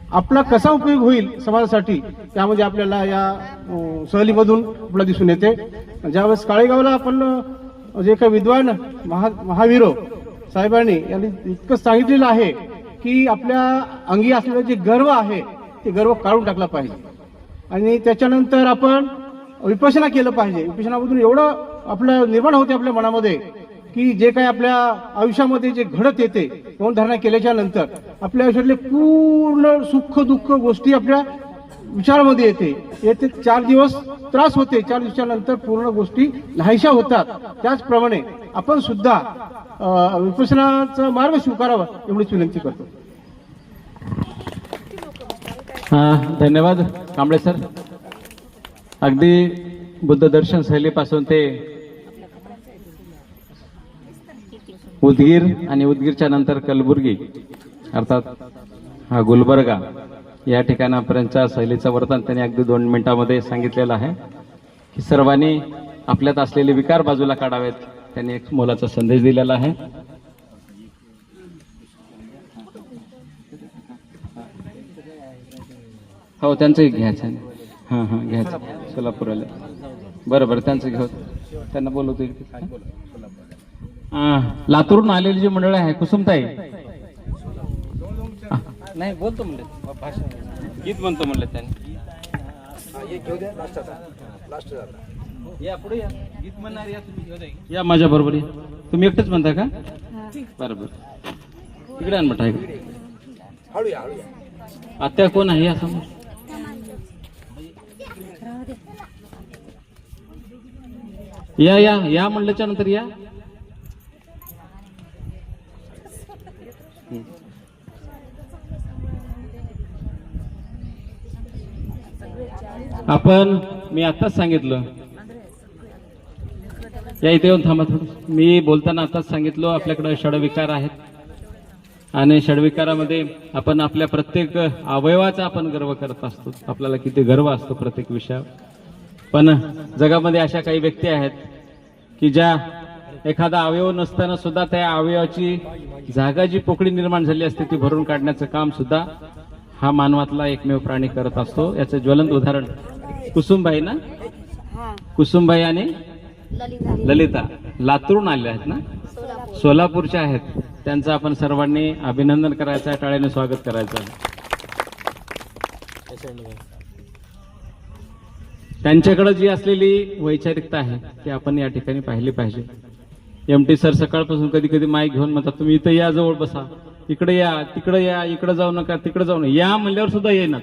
आपला कसा उपयोग होईल समाजासाठी, त्यामध्ये आपल्याला या सहलीमधून आपल्याला दिसून येते. ज्यावेळेस काळेगावला आपण जे काही विद्वान महावीरो साहेबांनी यांनी इतकं सांगितलेलं आहे की आपल्या अंगी असलेला जे गर्व आहे ते गर्व काढून टाकला पाहिजे आणि त्याच्यानंतर आपण विपश्यना केलं पाहिजे. विपश्यनामधून एवढं आपलं निर्माण होते आपल्या मनामध्ये की जे काही आपल्या आयुष्यामध्ये जे घडत येते, धारणा केल्याच्या नंतर आपल्या आयुष्यातले पूर्ण सुख दुःख गोष्टी आपल्या विचारामध्ये येते. 4 दिवस त्रास होते, 4 दिवसानंतर पूर्ण गोष्टी नाहीशा होतात. त्याचप्रमाणे आपण सुद्धा विपश्यनाचा मार्ग स्वीकारावा एवढीच विनंती करतो. धन्यवाद कांबळे सर. अगदी बुद्ध दर्शन सहलीपासून ते उदगीर आणि उदगीरच्या नंतर कलबुर्गी अर्थात हा गुलबर्गा या ठिकाणापर्यंतच्या सहलीचं वर्तन त्यांनी अगदी 2 मिनिटांमध्ये सांगितलेलं आहे की सर्वांनी आपल्यात असलेले विकार बाजूला काढावेत. त्यांनी एक मोलाचा संदेश दिलेला आहे. हो, त्यांचंही घ्यायचं. हां घ्यायचं. सोलापूरला बरोबर, त्यांचं घेऊ. त्यांना बोलवतो. लातूरून आलेली जी मंडळ आहे, कुसुमताई नाही बोलतो म्हणले, गीत म्हणतो म्हणले त्यांनी. या पुढे या, गीत म्हणणार या तुम्ही. या माझ्या बरोबर या. तुम्ही एकटेच म्हणता का? बरोबर. इकडे आण म्हटलं. इकडे आत्या कोण आहे या समोर? या या या म्हणल्याच्या नंतर या. आपण मी आताच सांगितलं, या इथे येऊन थांबा थोडं. मी बोलताना आताच सांगितलं आपल्याकडे षडविकार आहेत आणि षडविकारामध्ये आपण आपल्या प्रत्येक अवयवाचा आपण गर्व करत असतो. आपल्याला किती गर्व असतो प्रत्येक विषयावर. पण जगामध्ये अशा काही व्यक्ती आहेत की ज्या एखादा अवयव नसताना सुद्धा त्या अवयवाची जागा जी पोकळी निर्माण झाली असते ती भरून काढण्याचं काम सुद्धा हा मानवातला एकमेव प्राणी करत असतो. याचं ज्वलंत उदाहरण कुसुमबाई ना, कुसुमबाई आणि ललिता लातूरून आल्या आहेत ना, सोलापूरच्या आहेत. त्यांचं आपण सर्वांनी अभिनंदन करायचं आहे, टाळ्याने स्वागत करायचं आहे. त्यांच्याकडे जी असलेली वैचारिकता आहे ती आपण या ठिकाणी पाहिली पाहिजे. एमटी सर सकाळपासून कधी कधी माईक घेऊन म्हणतात तुम्ही इथं या, जवळ बसा, इकडे या, तिकडे या, इकडे जाऊ नका, तिकडे जाऊ नका, या म्हणल्यावर सुद्धा येणार.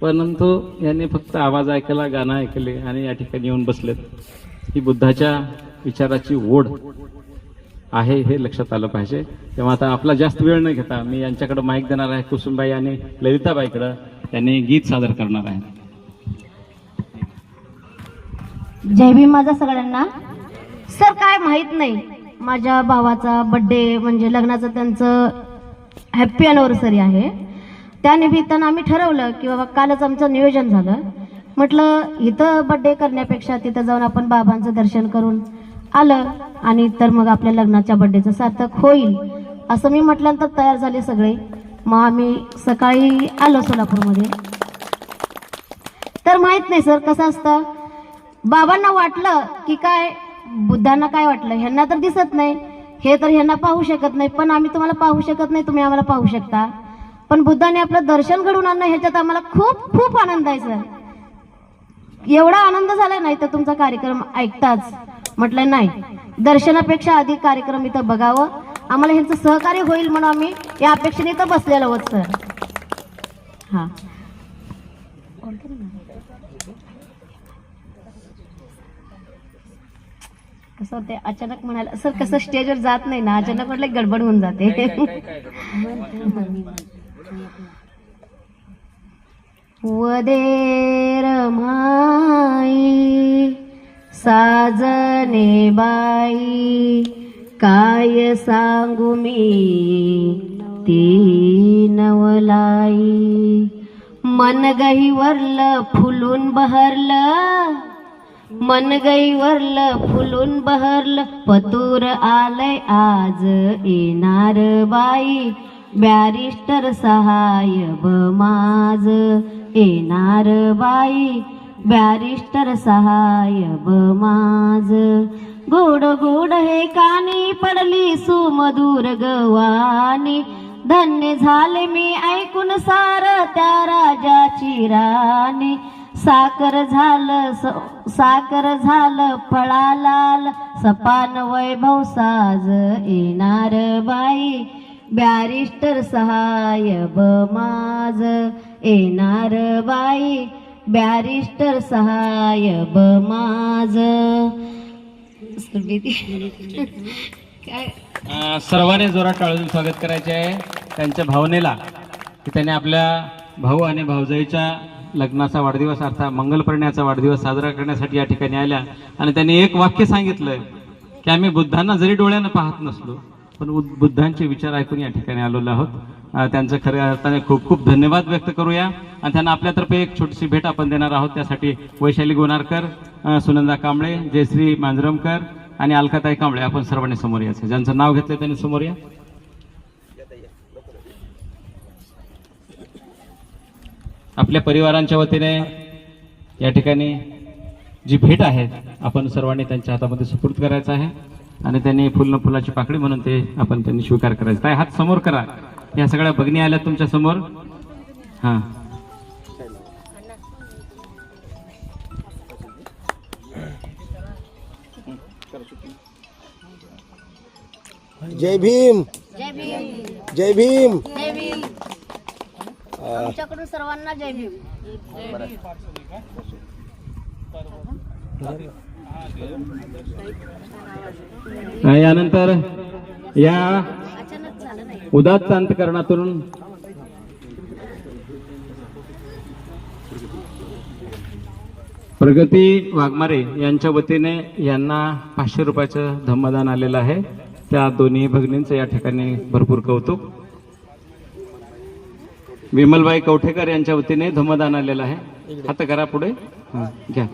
परंतु यांनी फक्त आवाज ऐकला, गाणं ऐकले आणि या ठिकाणी येऊन बसलेत. ही बुद्धाच्या विचाराची ओढ आहे हे लक्षात आलं पाहिजे. तेव्हा आता आपला जास्त वेळ न घेता मी यांच्याकडे माईक देणार आहे, कुसुमबाई आणि ललिताबाईकडे. त्यांनी गीत सादर करणार आहे. जय भीम माझा सगळ्यांना. सर काय माहित नाही, माझ्या भावाचा बर्थडे म्हणजे लग्नाचं त्यांचं हॅप्पी अॅनिव्हर्सरी आहे. त्यानिमित्तानं आम्ही ठरवलं की बाबा कालच आमचं नियोजन झालं, म्हटलं इथं बर्थडे करण्यापेक्षा तिथं जाऊन आपण बाबांचं दर्शन करून आलं आणि तर मग आपल्या लग्नाच्या बर्थडेचं सार्थक होईल असं मी म्हटल्यानंतर तयार झाले सगळे. मग आम्ही सकाळी आलो सोलापूरमध्ये. तर माहित नाही सर कसं असतं, बाबांना वाटलं की काय, बुद्धांना काय वाटलं, ह्यांना तर दिसत नाही, हे तर ह्यांना पाहू शकत नाही, पण आम्ही तुम्हाला पाहू शकत नाही, तुम्ही आम्हाला पाहू शकता. पण बुद्धाने आपलं दर्शन घडवून आणणं ह्याच्यात आम्हाला खूप खूप आनंद आहे सर. एवढा आनंद झाला नाही तर तुमचा कार्यक्रम ऐकताच म्हटलं नाही, दर्शनापेक्षा अधिक कार्यक्रम इथं बघावं, आम्हाला ह्यांचं सहकार्य होईल म्हणून आम्ही या अपेक्षेने इथं बसलेलो आहोत सर. हां कसं होते, अचानक म्हणाला सर कसं स्टेजवर जात नाही ना, अचानक म्हटलं गडबड होऊन जाते. वदेर माई साजने बाई, काय सांगू मी ती नवलाई. मन गहीवरलं फुलून बहरलं, मन गईवरलं फुलून बहरलं, पतूर आलंय आज येणार बाई, बॅरिस्टर साहेब माझ येणार बाई, बॅरिस्टर साहेब माझ. गोड गोड हे कानी पडली सुमधुर गवानी, धन्य झाले मी ऐकून सार त्या राजाची राणी. साखर झालं फळा लाल, सपान वैभव साज येणार बाई, बॅरिस्टर साहेब माझ येणार बाई, बॅरिस्टर साहेब माझ. सर्वांनी जोरात टाळून स्वागत करायचे आहे त्यांच्या भावनेला, की त्याने आपल्या भाऊ आणि भाऊजाईच्या लग्नाचा वाढदिवस अर्थात मंगलपर्ण्याचा वाढदिवस साजरा करण्यासाठी या ठिकाणी आल्या. आणि त्यांनी एक वाक्य सांगितलंय की आम्ही बुद्धांना जरी डोळ्यानं पाहत नसलो पण बुद्धांचे विचार ऐकून या ठिकाणी आलेलो आहोत. त्यांचं खऱ्या अर्थाने खूप खूप धन्यवाद व्यक्त करूया. आणि त्यांना आपल्यातर्फे एक छोटीशी भेट आपण देणार आहोत. त्यासाठी वैशाली गोनारकर, सुनंदा कांबळे, जयश्री मांजरमकर आणि अलकाताई कांबळे आपण सर्वांनी समोर यायचं. ज्यांचं नाव घेतलं त्यांनी समोर या. आपल्या परिवारांच्या वतीने या ठिकाणी जी भेट आहे आपण सर्वांनी त्यांच्या हातामध्ये सुपूर्द करायचं आहे आणि त्यांनी फुल फुलाची पाकळी म्हणून ते आपण त्यांनी स्वीकार करायचा आहे. हात समोर करा. या सगळ्या भगिनी आल्या तुमच्या समोर. हां जय भीम. जय भीम. जय भीम. जय भीम. आमच्याकडून सर्वांना जय भीम. यानंतर या उदात्त अंतकरणातून प्रगती वाघमारे यांच्या वतीने यांना 500 रुपयाचं धम्मदान आलेलं आहे. त्या दोन्ही भगिनींचं या ठिकाणी भरपूर कौतुक. विमलबाई कवठेकर यांच्या वतीने धम्मदान आलेलं आहे. हात करा पुढे. घ्या.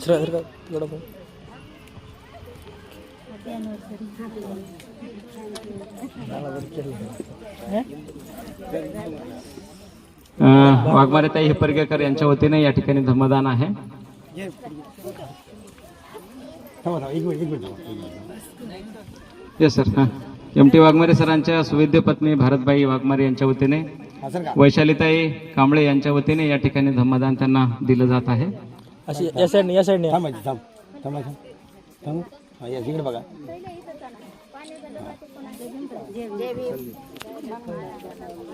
सर का वाघमारेताई हिप्परगेकर यांच्या वतीने या ठिकाणी धम्मदान आहे. Yes sir. हां, एम.टी. वाघमारे सरांच्या सुविद्य पत्नी भारतबाई वाघमारे यांच्या वतीने वैशालीताई कांबळे यांच्या वतीने या ठिकाणी धम्मदान त्यांना दिलं जात आहे. अशी या साईडने बघा.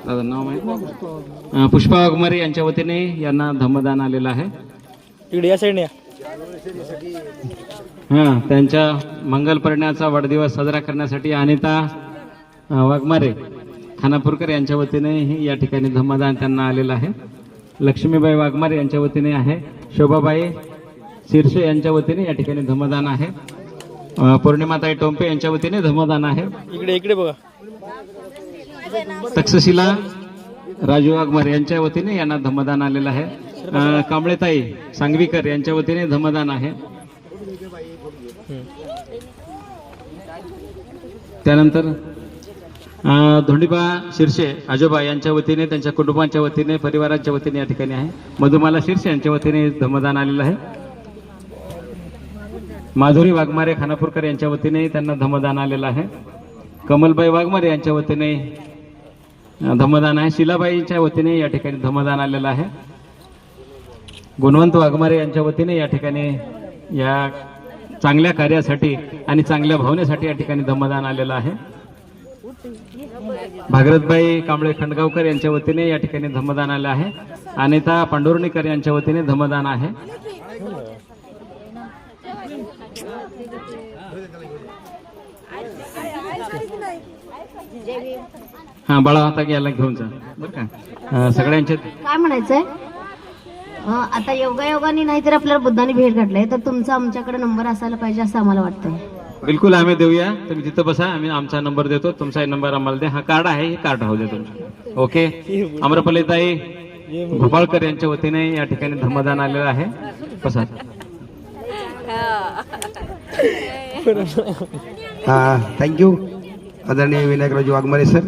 दादा नाव माहिती? पुष्पा वाघमारे यांच्या वतीने यांना धम्मदान आलेलं आहे. इकडे या साईडने. हां, त्यांच्या मंगल पर्ण्याचा वाढदिवस साजरा करण्यासाठी अनिता वाघमारे खानापूरकर यांच्या वतीने या ठिकाणी धम्मदान त्यांना आलेलं आहे. लक्ष्मीबाई वाघमारे यांच्या वतीने आहे. शोभाबाई शिरसे यांच्या वतीने या ठिकाणी धम्मदान आहे. पौर्णिमाताई टोंपे यांच्या वतीने धम्मदान आहे. इकडे बघा. तक्षशिला राजू वाघमारे यांच्या वतीने यांना धम्मदान आलेलं आहे. कांबळेताई सांगवीकर यांच्या वतीने धम्मदान आहे. त्यानंतर धोंडीबा शिरसे आजोबा यांच्या वतीने त्यांच्या कुटुंबाच्या वतीने परिवाराच्या वतीने या ठिकाणी आहे. मधुमाला शिरसे यांच्या वतीने धम्मदान आलेलं आहे. माधुरी वाघमारे खानापूरकर यांच्या वतीने त्यांना धम्मदान आलेलं आहे. कमलबाई वाघमारे यांच्या वतीने धम्मदान आहे. शिलाबाईंच्या वतीने या ठिकाणी धम्मदान आलेलं आहे. गुणवंत वाघमारे यांच्या वतीने या ठिकाणी या चांगल्या कार्यासाठी आणि चांगल्या भावनेसाठी या ठिकाणी धम्मदान आलेलं आहे. भागरथबाई कांबळे खंडगावकर यांच्या वतीने या ठिकाणी धम्मदान आलं आहे. अनिता पांडुर्णीकर यांच्या वतीने धम्मदान आहे. हा बाळा आता याला घेऊन जा बरं का. सगळ्यांचे काय म्हणायचंय, आता योगायोगाने नाही तर आपल्याला बुद्धाने भेट घडलाय, तर तुमचा आमच्याकडे नंबर असायला पाहिजे असं आम्हाला वाटतंय. बिलकुल आम्ही देऊया. तुम्ही तिथं बसा, आम्ही आमचा नंबर देतो. तुमचा नंबर आम्हाला द्या. हा कार्ड आहे, हे कार्ड राहू द्या तुमचं. ओके. अमरपल्लीताई भोपाळकर यांच्या वतीने या ठिकाणी धम्मदान आलेलं आहे. बसा. थँक्यू आदरणीय विनायकरावजी वाघमारे सर.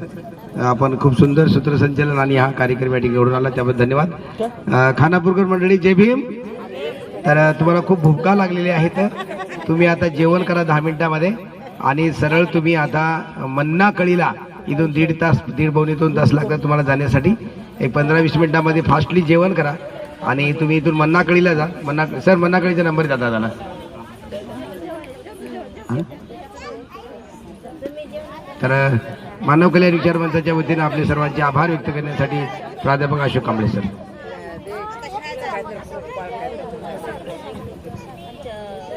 आपण खूप सुंदर सूत्रसंचालन आणि हा कार्यक्रम या ठिकाणी घडून आला त्याबद्दल धन्यवाद. खानापूरकर मंडळी जय भीम. तर तुम्हाला खूप भूका लागलेली आहेत. तुम्ही आता जेवण करा 10 मिनिटामध्ये आणि सरळ तुम्ही आता मन्ना कळीला इथून 1.5 तास लागतात तुम्हाला जाण्यासाठी. एक 15-20 मिनिटामध्ये फास्टली जेवण करा आणि तुम्ही इथून मन्ना कळीला जा. मन्ना कळीचा नंबर द्या दादाला. तर मानव कल्याण विचार मंचाच्या वतीने आपले सर्वांचे आभार व्यक्त करण्यासाठी प्राध्यापक अशोक कांबळे सर.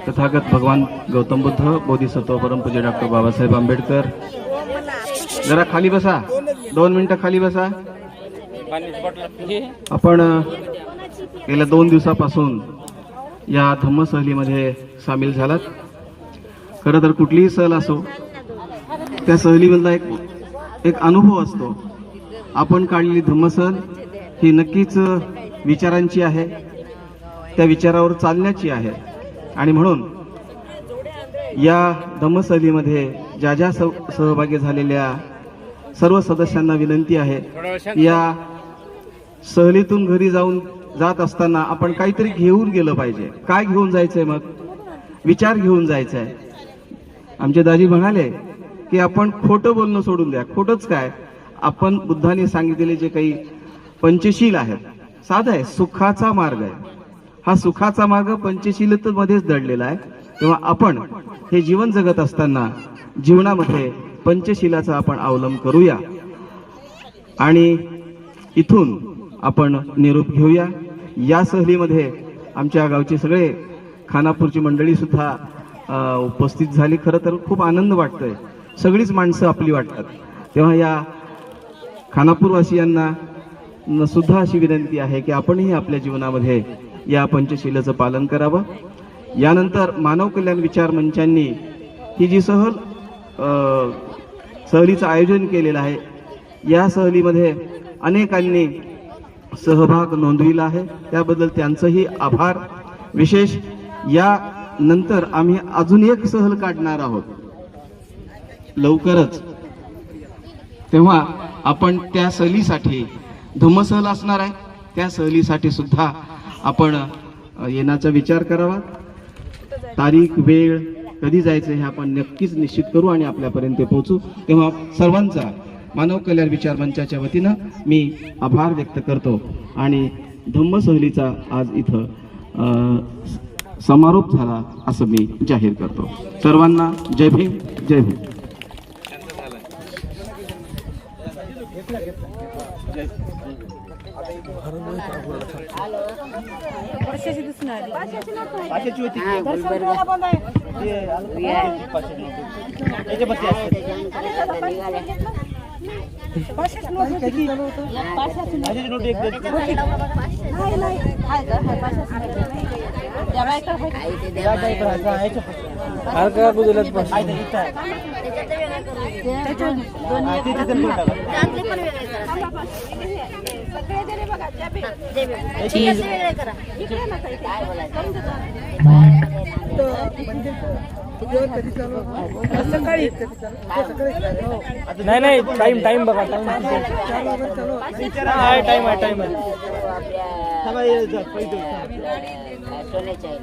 तथागत भगवान गौतम बुद्ध बोधिसत्व परमपूज्य डॉक्टर बाबासाहेब आंबेडकर. जरा खाली बसा, 2 मिनिटं खाली बसा. आपण गेल्या 2 दिवसापासून या धम्म सहलीमध्ये सामील झालात. खरं तर कुठलीही सहल असो त्या सहलीमधला एक अनुभव असतो. आपण काढलेली धम्मसहल ही नक्कीच विचारांची आहे, त्या विचारावर चालण्याची आहे. आणि म्हणून या धम्मसहलीमध्ये ज्या सहभागी झालेल्या सर्व सदस्यांना विनंती आहे, या सहलीतून घरी जात असताना आपण काहीतरी घेऊन गेलं पाहिजे. काय घेऊन जायचंय? मग विचार घेऊन जायचंय. आमचे दाजी म्हणाले की आपण खोटं बोलणं सोडून द्या. खोटंच काय, आपण बुद्धाने सांगितलेले जे काही पंचशील आहेत, साधा आहे, सुखाचा मार्ग आहे. हा सुखाचा मार्ग पंचशीलतेमध्येच दडलेला आहे. तेव्हा आपण हे जीवन जगत असताना जीवनामध्ये पंचशीलाचा आपण अवलंब करूया आणि इथून आपण निरोप घेऊया. या सहलीमध्ये आमच्या गावचे सगळे खानापूरची मंडळी सुद्धा उपस्थित झाली. खरं तर खूप आनंद वाटतोय. सगळीच माणसं आपली वाटतात. तेव्हा या खानापूरवासियांना सुद्धा अशी विनंती आहे की आपणही आपल्या जीवनामध्ये या पंचशीलाचं पालन करावं. यानंतर मानव कल्याण विचार मंचांनी ही जी सहलीचं आयोजन केलेलं आहे, या सहलीमध्ये अनेकांनी सहभाग नोंदविला आहे. त्याबद्दल त्यांचंही आभार. विशेष या नंतर आम्ही अजून एक सहल काढणार आहोत लवकरच. तेव्हा आपण त्या सहलीसाठी धम्मसहल असणार आहे, त्या सहलीसाठी सुद्धा आपण येण्याचा विचार करावा. तारीख वेळ कधी जायचं हे आपण नक्कीच निश्चित करू आणि आपल्यापर्यंत पोहोचू. तेव्हा सर्वांचा मानव कल्याण विचार मंचाच्या वतीनं मी आभार व्यक्त करतो आणि धम्मसहलीचा आज इथं समारोप झाला असं मी जाहीर करतो. सर्वांना जय भीम, जय भीम. नाही नाही टाइम बघा. टाइम आहे.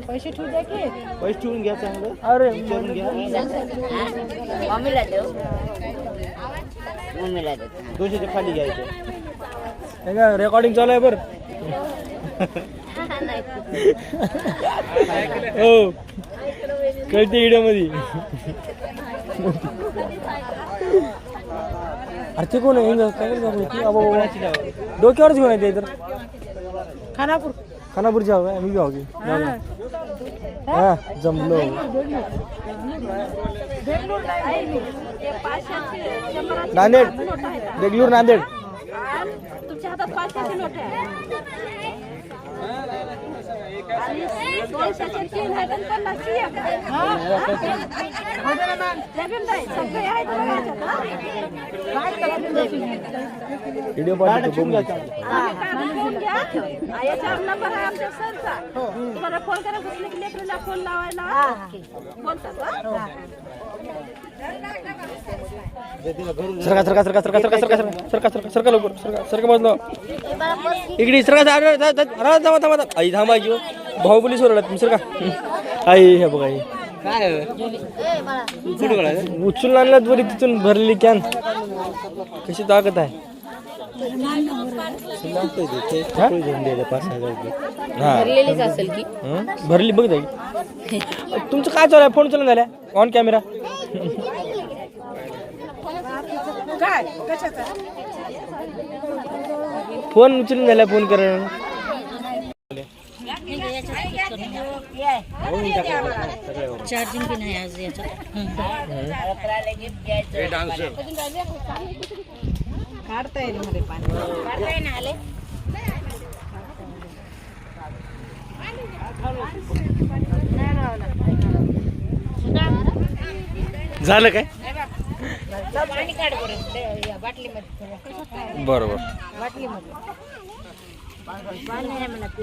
पैसे ठेवून द्या की. पैसे ठेवून घ्या चांगलं. अरे विचारून घ्या. मम्मीला देऊ. 200च्या खाली घ्यायचे. रेकॉर्डिंग चालू आहे बरं. हो कळते व्हिडिओ मध्ये. अरे ते कोण आहे डोक्यावरच घेऊन येते तर खानापूरची हवं आहे. मी बी हवी. हा जमलो. नांदेड बेंगलूर नांदेड. तुमच्या हातात 500ची नोट आहे. 200ची 3 आहेत आणि 50ची 1 आहे. सगळे आहेत व्हिडिओ पाठवून घ्या. याच्यावर नंबर आहे आमच्या सरचा. तुम्हाला फोन करा. कुठल्या लेकराला फोन लावायला बोलतात. सरका लवकर. सरका बाजूला इकडे. सरका आई थांबायची. बाहुबली सोडला तुम्ही. सरका आई. हे बघा उचलून आणलं बरी तिथून भरलेली कॅन. कशी ताकद आहे. भरली बघ जाईल. तुमचं काय चालू आहे. फोन चालून झाल्या ऑन कॅमेरा. फोन उचलून झाल्या. फोन करा. चार्जिंग पण आहे आज याच्यात. काढता येईल मध्ये पाणी. काढता येईल आले. झालं काय. पाणी काढ बरं बाटलीमध्ये. बरोबर. बाटलीमध्ये पाणी आहे म्हणा.